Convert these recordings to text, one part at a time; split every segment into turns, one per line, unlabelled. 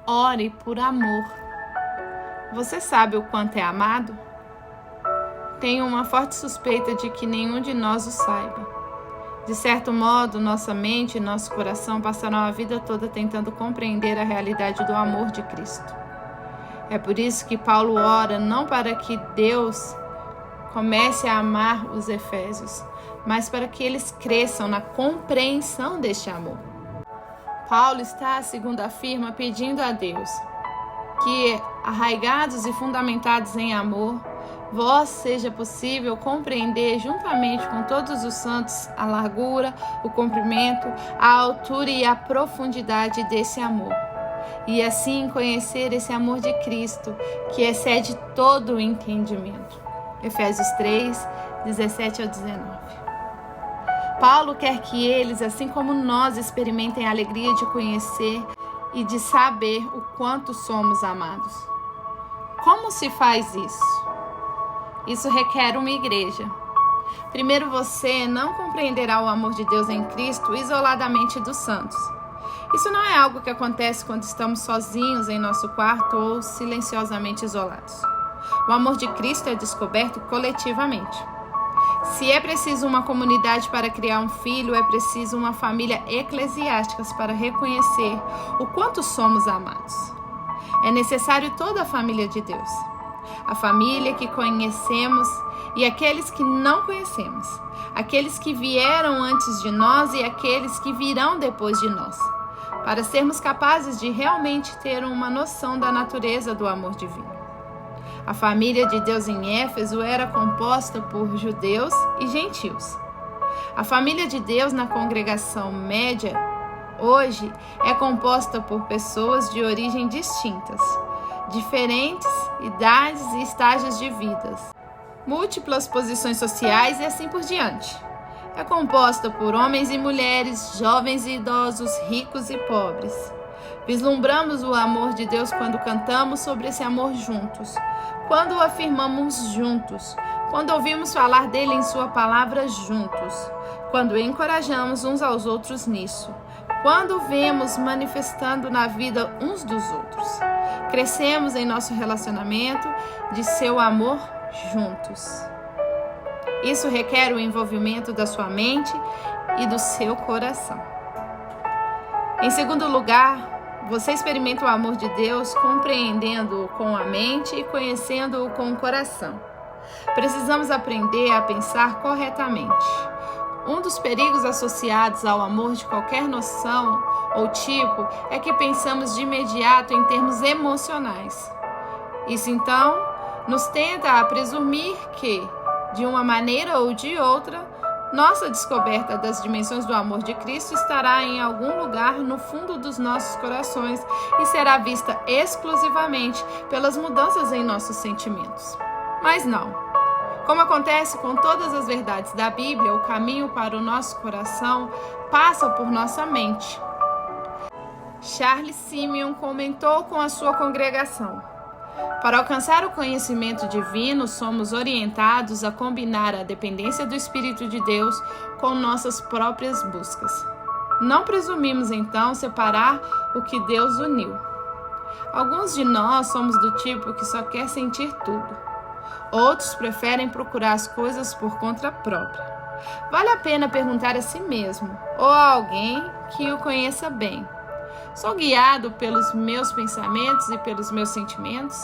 ore por amor. Você sabe o quanto é amado? Tenho uma forte suspeita de que nenhum de nós o saiba. De certo modo, nossa mente e nosso coração passarão a vida toda tentando compreender a realidade do amor de Cristo. É por isso que Paulo ora não para que Deus comece a amar os efésios, mas para que eles cresçam na compreensão deste amor. Paulo está, segundo afirma, pedindo a Deus que, arraigados e fundamentados em amor, vós seja possível compreender juntamente com todos os santos a largura, o comprimento, a altura e a profundidade desse amor. E assim conhecer esse amor de Cristo, que excede todo o entendimento. Efésios 3, 17 ao 19. Paulo quer que eles, assim como nós, experimentem a alegria de conhecer e de saber o quanto somos amados. Como se faz isso? Isso requer uma igreja. Primeiro, você não compreenderá o amor de Deus em Cristo isoladamente dos santos. Isso não é algo que acontece quando estamos sozinhos em nosso quarto ou silenciosamente isolados. O amor de Cristo é descoberto coletivamente. Se é preciso uma comunidade para criar um filho, é preciso uma família eclesiástica para reconhecer o quanto somos amados. É necessário toda a família de Deus. A família que conhecemos e aqueles que não conhecemos. Aqueles que vieram antes de nós e aqueles que virão depois de nós. Para sermos capazes de realmente ter uma noção da natureza do amor divino. A família de Deus em Éfeso era composta por judeus e gentios. A família de Deus na congregação média, hoje, é composta por pessoas de origem distintas, diferentes idades e estágios de vidas, múltiplas posições sociais e assim por diante. É composta por homens e mulheres, jovens e idosos, ricos e pobres. Vislumbramos o amor de Deus quando cantamos sobre esse amor juntos, quando o afirmamos juntos, quando ouvimos falar dele em sua palavra juntos, quando encorajamos uns aos outros nisso, quando vemos manifestando na vida uns dos outros. Crescemos em nosso relacionamento de seu amor juntos. Isso requer o envolvimento da sua mente e do seu coração. Em segundo lugar, você experimenta o amor de Deus compreendendo-o com a mente e conhecendo-o com o coração. Precisamos aprender a pensar corretamente. Um dos perigos associados ao amor de qualquer noção ou tipo é que pensamos de imediato em termos emocionais. Isso então nos tenta a presumir que, de uma maneira ou de outra, nossa descoberta das dimensões do amor de Cristo estará em algum lugar no fundo dos nossos corações e será vista exclusivamente pelas mudanças em nossos sentimentos. Mas não. Como acontece com todas as verdades da Bíblia, o caminho para o nosso coração passa por nossa mente. Charles Simeon comentou com a sua congregação: para alcançar o conhecimento divino, somos orientados a combinar a dependência do Espírito de Deus com nossas próprias buscas. Não presumimos, então, separar o que Deus uniu. Alguns de nós somos do tipo que só quer sentir tudo. Outros preferem procurar as coisas por conta própria. Vale a pena perguntar a si mesmo, ou a alguém que o conheça bem: sou guiado pelos meus pensamentos e pelos meus sentimentos?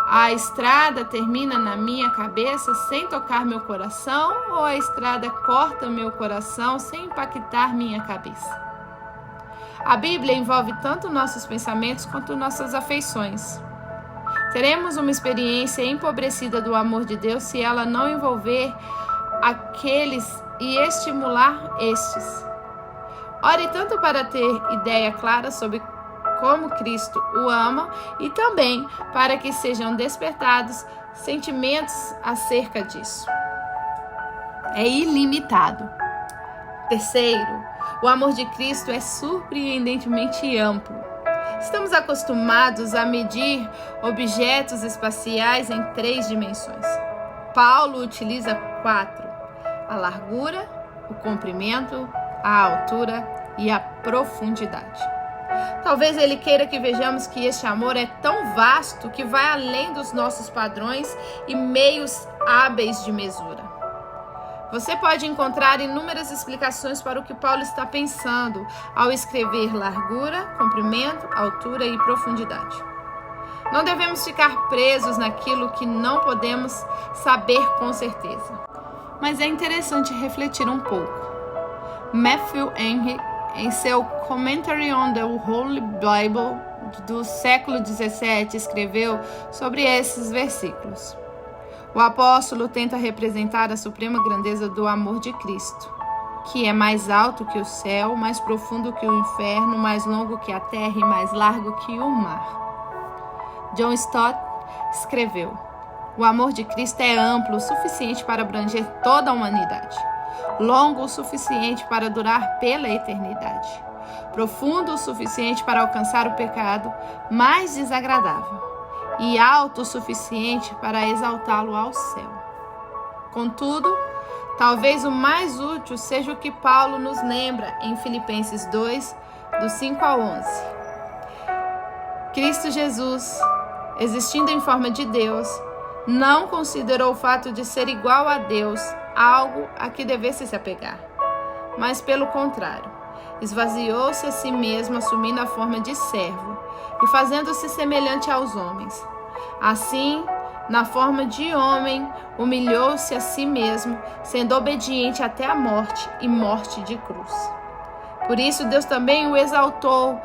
A estrada termina na minha cabeça sem tocar meu coração, ou a estrada corta meu coração sem impactar minha cabeça? A Bíblia envolve tanto nossos pensamentos quanto nossas afeições. Teremos uma experiência empobrecida do amor de Deus se ela não envolver aqueles e estimular estes. Ore tanto para ter ideia clara sobre como Cristo o ama e também para que sejam despertados sentimentos acerca disso. É ilimitado. Terceiro, o amor de Cristo é surpreendentemente amplo. Estamos acostumados a medir objetos espaciais em 3 dimensões. Paulo utiliza 4: a largura, o comprimento, a altura e a profundidade. Talvez Ele queira que vejamos que este amor é tão vasto que vai além dos nossos padrões e meios hábeis de mesura. Você pode encontrar inúmeras explicações para o que Paulo está pensando ao escrever largura, comprimento, altura e profundidade. Não devemos ficar presos naquilo que não podemos saber com certeza. Mas é interessante refletir um pouco. Matthew Henry, em seu Commentary on the Holy Bible do século XVII, escreveu sobre esses versículos. O apóstolo tenta representar a suprema grandeza do amor de Cristo, que é mais alto que o céu, mais profundo que o inferno, mais longo que a terra e mais largo que o mar. John Stott escreveu: o amor de Cristo é amplo o suficiente para abranger toda a humanidade, longo o suficiente para durar pela eternidade, profundo o suficiente para alcançar o pecado mais desagradável, e alto o suficiente para exaltá-lo ao céu. Contudo, talvez o mais útil seja o que Paulo nos lembra em Filipenses 2, do 5 ao 11. Cristo Jesus, existindo em forma de Deus, não considerou o fato de ser igual a Deus algo a que devesse se apegar, mas pelo contrário, esvaziou-se a si mesmo, assumindo a forma de servo e fazendo-se semelhante aos homens. Assim, na forma de homem, humilhou-se a si mesmo, sendo obediente até a morte e morte de cruz. Por isso, Deus também o exaltou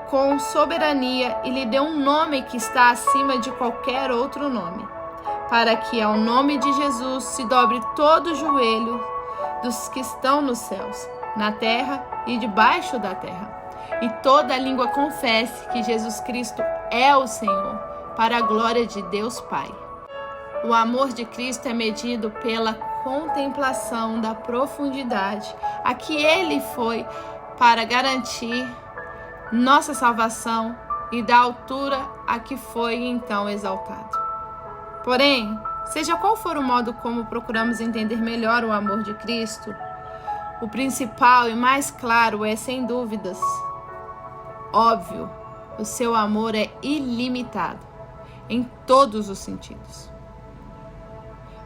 com soberania e lhe deu um nome que está acima de qualquer outro nome, para que ao nome de Jesus se dobre todo o joelho dos que estão nos céus, na terra e debaixo da terra, e toda língua confesse que Jesus Cristo é o Senhor, para a glória de Deus Pai. O amor de Cristo é medido pela contemplação da profundidade a que Ele foi para garantir nossa salvação e da altura a que foi então exaltado. Porém, seja qual for o modo como procuramos entender melhor o amor de Cristo, o principal e mais claro é, sem dúvidas, óbvio, o seu amor é ilimitado, em todos os sentidos.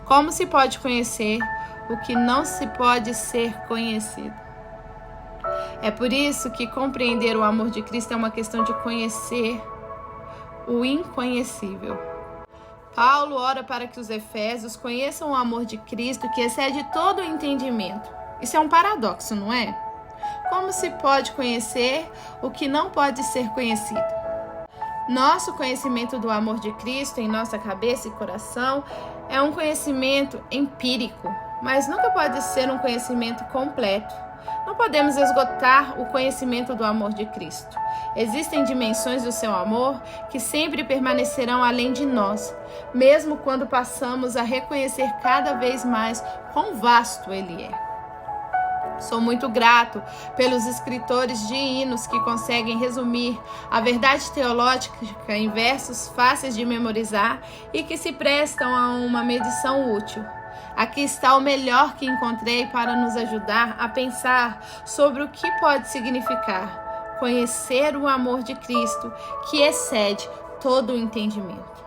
Como se pode conhecer o que não se pode ser conhecido? É por isso que compreender o amor de Cristo é uma questão de conhecer o inconhecível. Paulo ora para que os efésios conheçam o amor de Cristo que excede todo o entendimento. Isso é um paradoxo, não é? Como se pode conhecer o que não pode ser conhecido? Nosso conhecimento do amor de Cristo em nossa cabeça e coração é um conhecimento empírico, mas nunca pode ser um conhecimento completo. Não podemos esgotar o conhecimento do amor de Cristo. Existem dimensões do seu amor que sempre permanecerão além de nós, mesmo quando passamos a reconhecer cada vez mais quão vasto Ele é. Sou muito grato pelos escritores de hinos que conseguem resumir a verdade teológica em versos fáceis de memorizar e que se prestam a uma medição útil. Aqui está o melhor que encontrei para nos ajudar a pensar sobre o que pode significar conhecer o amor de Cristo que excede todo o entendimento.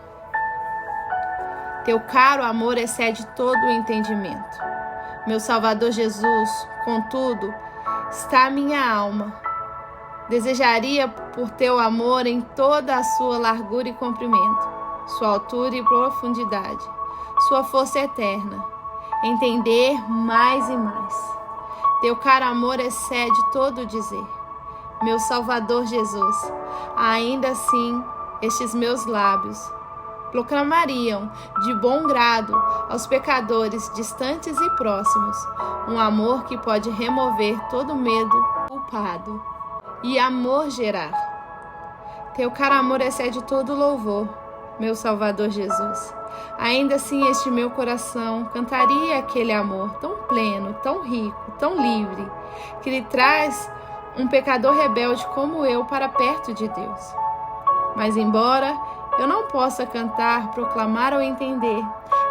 Teu caro amor excede todo o entendimento. Meu Salvador Jesus, contudo, está a minha alma. Desejaria por teu amor em toda a sua largura e comprimento, sua altura e profundidade, sua força eterna, entender mais e mais. Teu caro amor excede todo o dizer. Meu Salvador Jesus, ainda assim, estes meus lábios proclamariam de bom grado aos pecadores distantes e próximos um amor que pode remover todo medo culpado e amor gerar. Teu caro amor excede todo louvor, meu Salvador Jesus. Ainda assim este meu coração cantaria aquele amor tão pleno, tão rico, tão livre, que lhe traz um pecador rebelde como eu para perto de Deus. Mas embora eu não possa cantar, proclamar ou entender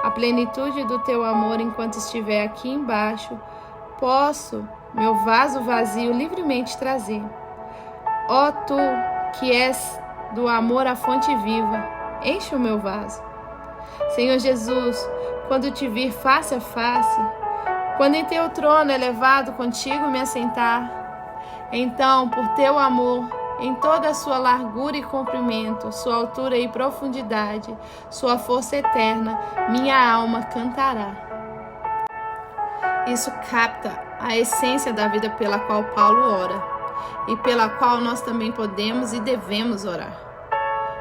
a plenitude do teu amor enquanto estiver aqui embaixo, posso meu vaso vazio livremente trazer. Ó tu que és do amor a fonte viva, enche o meu vaso. Senhor Jesus, quando te vir face a face, quando em teu trono elevado contigo me assentar, então, por teu amor, em toda a sua largura e comprimento, sua altura e profundidade, sua força eterna, minha alma cantará. Isso capta a essência da vida pela qual Paulo ora e pela qual nós também podemos e devemos orar.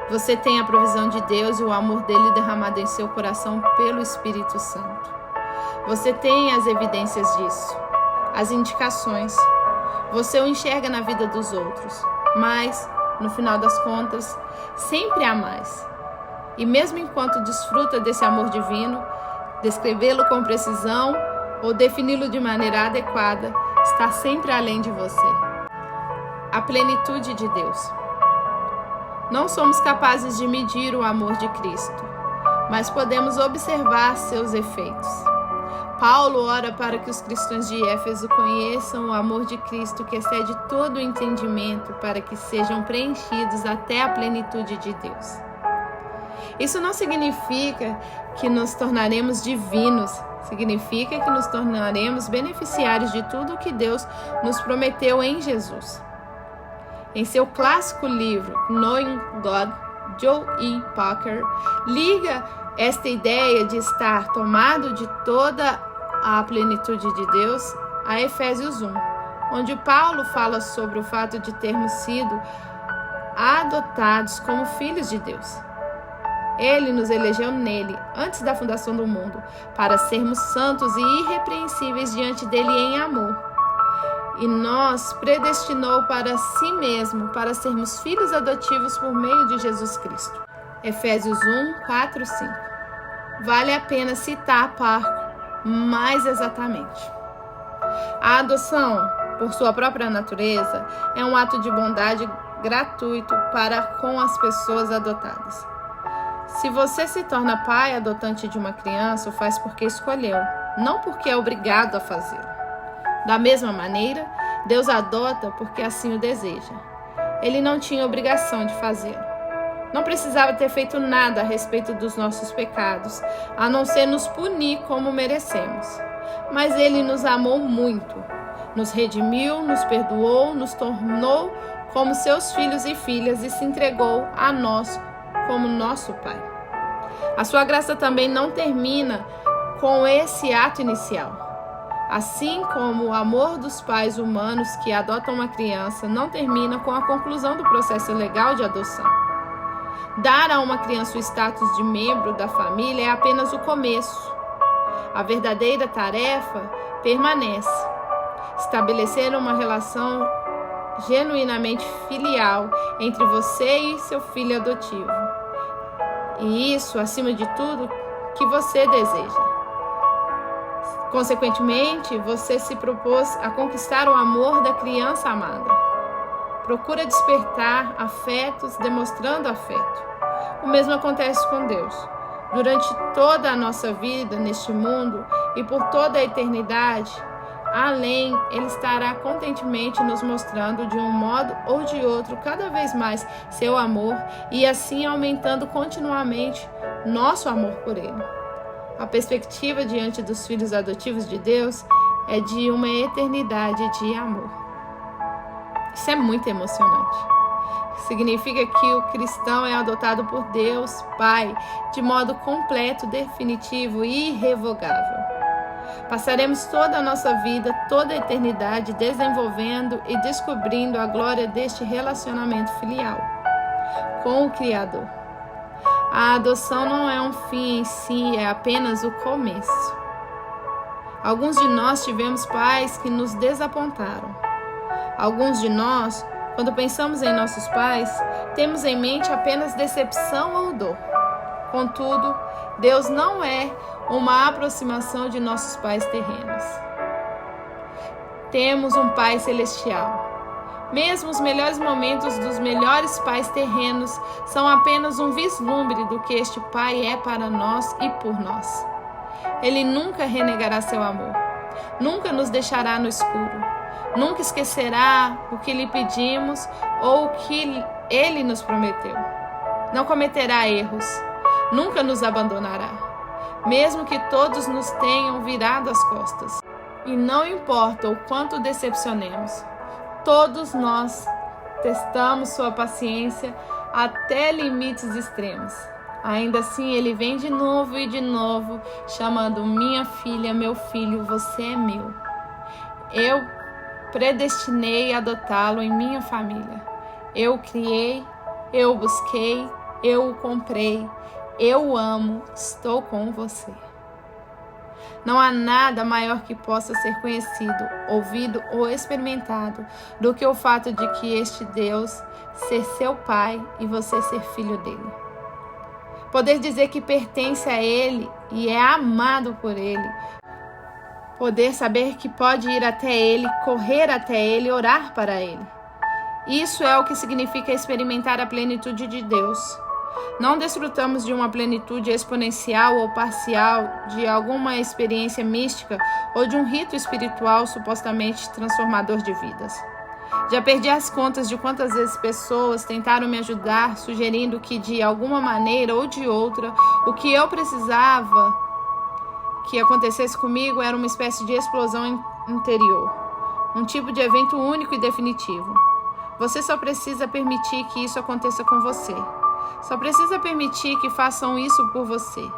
Você tem a provisão de Deus e o amor dele derramado em seu coração pelo Espírito Santo. Você tem as evidências disso, as indicações. Você o enxerga na vida dos outros, mas, no final das contas, sempre há mais. E mesmo enquanto desfruta desse amor divino, descrevê-lo com precisão ou defini-lo de maneira adequada, está sempre além de você. A plenitude de Deus. Não somos capazes de medir o amor de Cristo, mas podemos observar seus efeitos. Paulo ora para que os cristãos de Éfeso conheçam o amor de Cristo que excede todo o entendimento, para que sejam preenchidos até a plenitude de Deus. Isso não significa que nos tornaremos divinos, significa que nos tornaremos beneficiários de tudo o que Deus nos prometeu em Jesus. Em seu clássico livro Knowing God, Joe E. Parker liga esta ideia de estar tomado de toda a plenitude de Deus a Efésios 1, onde Paulo fala sobre o fato de termos sido adotados como filhos de Deus. Ele nos elegeu nele, antes da fundação do mundo, para sermos santos e irrepreensíveis diante dele em amor. E nos predestinou para si mesmo, para sermos filhos adotivos por meio de Jesus Cristo. Efésios 1, 4, 5. Vale a pena citar Parker mais exatamente. A adoção, por sua própria natureza, é um ato de bondade gratuito para com as pessoas adotadas. Se você se torna pai adotante de uma criança, o faz porque escolheu, não porque é obrigado a fazê-lo. Da mesma maneira, Deus adota porque assim o deseja. Ele não tinha obrigação de fazê-lo. Não precisava ter feito nada a respeito dos nossos pecados, a não ser nos punir como merecemos. Mas Ele nos amou muito, nos redimiu, nos perdoou, nos tornou como seus filhos e filhas e se entregou a nós como nosso Pai. A sua graça também não termina com esse ato inicial. Assim como o amor dos pais humanos que adotam uma criança não termina com a conclusão do processo legal de adoção. Dar a uma criança o status de membro da família é apenas o começo. A verdadeira tarefa permanece: estabelecer uma relação genuinamente filial entre você e seu filho adotivo. E isso, acima de tudo, que você deseja. Consequentemente, você se propôs a conquistar o amor da criança amada. Procura despertar afetos demonstrando afeto. O mesmo acontece com Deus. Durante toda a nossa vida neste mundo e por toda a eternidade, além, Ele estará contentemente nos mostrando de um modo ou de outro cada vez mais seu amor e assim aumentando continuamente nosso amor por Ele. A perspectiva diante dos filhos adotivos de Deus é de uma eternidade de amor. Isso é muito emocionante. Significa que o cristão é adotado por Deus, Pai, de modo completo, definitivo e irrevogável. Passaremos toda a nossa vida, toda a eternidade, desenvolvendo e descobrindo a glória deste relacionamento filial com o Criador. A adoção não é um fim em si, é apenas o começo. Alguns de nós tivemos pais que nos desapontaram. Alguns de nós, quando pensamos em nossos pais, temos em mente apenas decepção ou dor. Contudo, Deus não é uma aproximação de nossos pais terrenos. Temos um Pai celestial. Mesmo os melhores momentos dos melhores pais terrenos são apenas um vislumbre do que este Pai é para nós e por nós. Ele nunca renegará seu amor, nunca nos deixará no escuro, Nunca esquecerá o que lhe pedimos ou o que ele nos prometeu. Não cometerá erros. Nunca nos abandonará, mesmo que todos nos tenham virado as costas. E não importa o quanto decepcionemos, todos nós testamos sua paciência até limites extremos. Ainda assim, ele vem de novo e de novo, chamando: minha filha, meu filho, você é meu. Eu predestinei adotá-lo em minha família. Eu o criei, eu o busquei, eu o comprei, eu o amo, estou com você. Não há nada maior que possa ser conhecido, ouvido ou experimentado do que o fato de que este Deus ser seu pai e você ser filho dele. Poder dizer que pertence a ele e é amado por ele. Poder saber que pode ir até ele, correr até ele, orar para ele. Isso é o que significa experimentar a plenitude de Deus. Não desfrutamos de uma plenitude exponencial ou parcial, de alguma experiência mística ou de um rito espiritual supostamente transformador de vidas. Já perdi as contas de quantas vezes pessoas tentaram me ajudar, sugerindo que de alguma maneira ou de outra, o que eu precisava que acontecesse comigo era uma espécie de explosão interior, um tipo de evento único e definitivo. Você só precisa permitir que isso aconteça com você. Só precisa permitir que façam isso por você.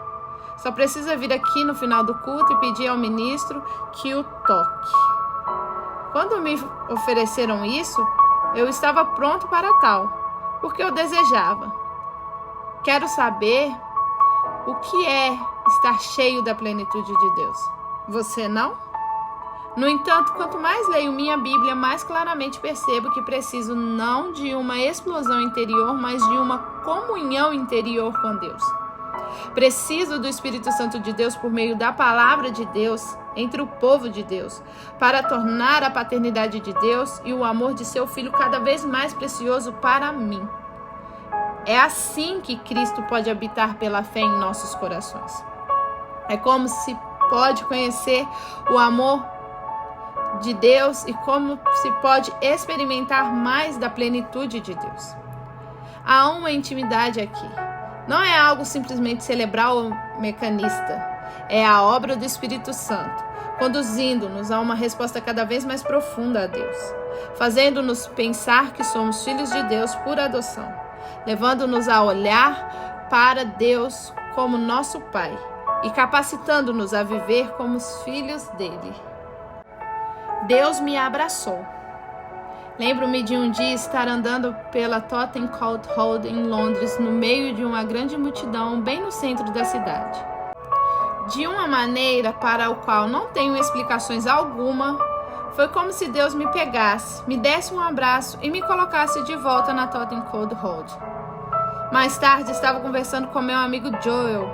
Só precisa vir aqui no final do culto e pedir ao ministro que o toque. Quando me ofereceram isso, eu estava pronto para tal, porque eu desejava. Quero saber o que é estar cheio da plenitude de Deus. Você não? No entanto, quanto mais leio minha Bíblia, mais claramente percebo que preciso não de uma explosão interior, mas de uma comunhão interior com Deus. Preciso do Espírito Santo de Deus por meio da palavra de Deus entre o povo de Deus, para tornar a paternidade de Deus e o amor de seu Filho cada vez mais precioso para mim. É assim que Cristo pode habitar pela fé em nossos corações. É como se pode conhecer o amor de Deus e como se pode experimentar mais da plenitude de Deus. Há uma intimidade aqui. Não é algo simplesmente cerebral ou mecanista. É a obra do Espírito Santo, conduzindo-nos a uma resposta cada vez mais profunda a Deus, fazendo-nos pensar que somos filhos de Deus por adoção, levando-nos a olhar para Deus como nosso Pai e capacitando-nos a viver como os filhos dele. Deus me abraçou. Lembro-me de um dia estar andando pela Tottenham Court Road em Londres, no meio de uma grande multidão, bem no centro da cidade. De uma maneira para a qual não tenho explicações alguma, foi como se Deus me pegasse, me desse um abraço e me colocasse de volta na Tottenham Court Road. Mais tarde, estava conversando com meu amigo Joel,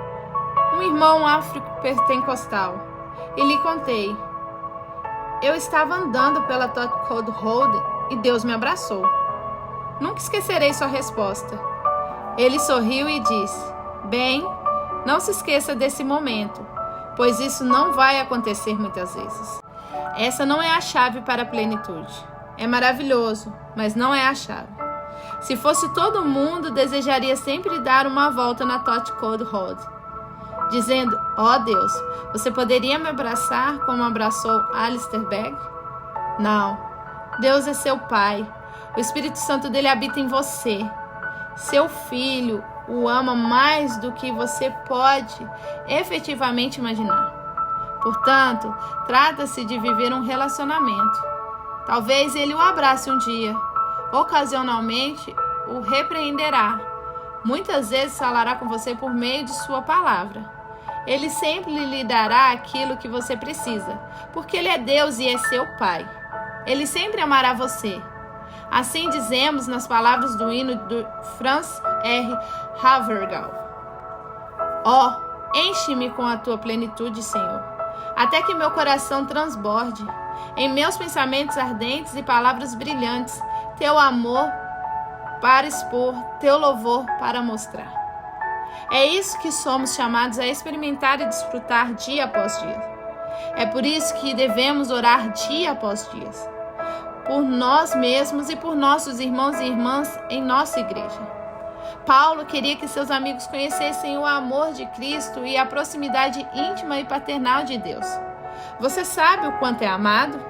um irmão afro-pentecostal, e lhe contei. Eu estava andando pela Tottenham Court Road e Deus me abraçou. Nunca esquecerei sua resposta. Ele sorriu e disse: bem, não se esqueça desse momento, pois isso não vai acontecer muitas vezes. Essa não é a chave para a plenitude. É maravilhoso, mas não é a chave. Se fosse todo mundo, desejaria sempre dar uma volta na Tottenham Court Road, dizendo: ó Deus, você poderia me abraçar como abraçou Alistair Begg? Não. Deus é seu Pai. O Espírito Santo dele habita em você. Seu Filho o ama mais do que você pode efetivamente imaginar. Portanto, trata-se de viver um relacionamento. Talvez ele o abrace um dia. Ocasionalmente, o repreenderá. Muitas vezes falará com você por meio de sua palavra. Ele sempre lhe dará aquilo que você precisa, porque ele é Deus e é seu Pai. Ele sempre amará você. Assim dizemos nas palavras do hino de Franz R. Havergal. Ó, enche-me com a tua plenitude, Senhor, até que meu coração transborde. Em meus pensamentos ardentes e palavras brilhantes, teu amor para expor, teu louvor para mostrar. É isso que somos chamados a experimentar e desfrutar dia após dia. É por isso que devemos orar dia após dia. por nós mesmos e por nossos irmãos e irmãs em nossa igreja. Paulo queria que seus amigos conhecessem o amor de Cristo e a proximidade íntima e paternal de Deus. Você sabe o quanto é amado?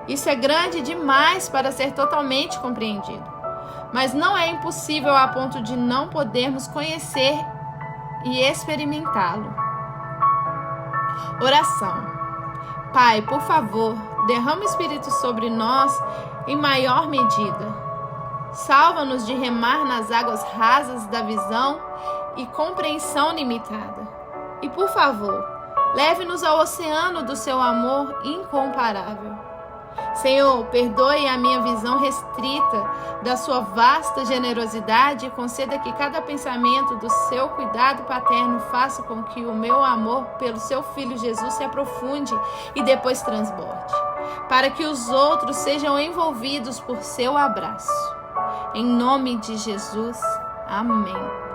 Isso é grande demais para ser totalmente compreendido, mas não é impossível a ponto de não podermos conhecer e experimentá-lo. Oração. Pai, por favor, derrama o Espírito sobre nós em maior medida. Salva-nos de remar nas águas rasas da visão e compreensão limitada. E, por favor, leve-nos ao oceano do seu amor incomparável. Senhor, perdoe a minha visão restrita da sua vasta generosidade e conceda que cada pensamento do seu cuidado paterno faça com que o meu amor pelo seu Filho Jesus se aprofunde e depois transborde, para que os outros sejam envolvidos por seu abraço. Em nome de Jesus, amém.